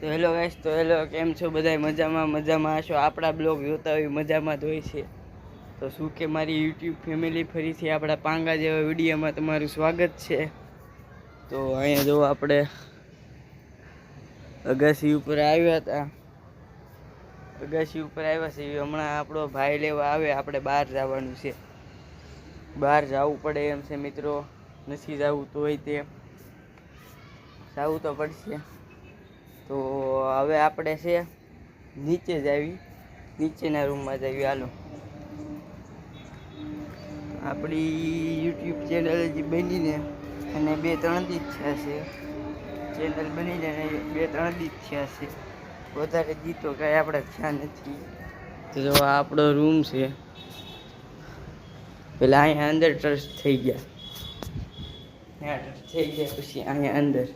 તો hello guys, તો hello, કેમ છો બધા? મજામાં હશો? આપણા બ્લોગ જોતા હોય મજામાં જ હોય છે. તો શું કે મારી યુટ્યુબ ફેમિલી ફરીથી આપણા પાંગા જેવા વિડીયોમાં તમારું સ્વાગત છે. તો અહીંયા જો આપણે અગાસી ઉપર આવ્યા છે. હમણાં આપણો ભાઈ લેવા આવે, આપણે બહાર જવાનું છે. બહાર જવું પડે એમ છે મિત્રો, નથી જવું તોય તે જવું તો પડશે. તો હવે આપણે છે નીચેના રૂમમાં જ આવી. હાલો, આપણી યુટ્યુબ ચેનલ જે બનીને અને 2-3 દી થયા છે. ચેનલ બનીને 2-3 દી થયા છે. વધારે ગીતો કાંઈ આપણે ખ્યાલ નથી. તો જો આ આપણો રૂમ છે. પેલા અહીંયા અંદર ટ્રસ્ટ થઈ ગયા, પછી અહીંયા અંદર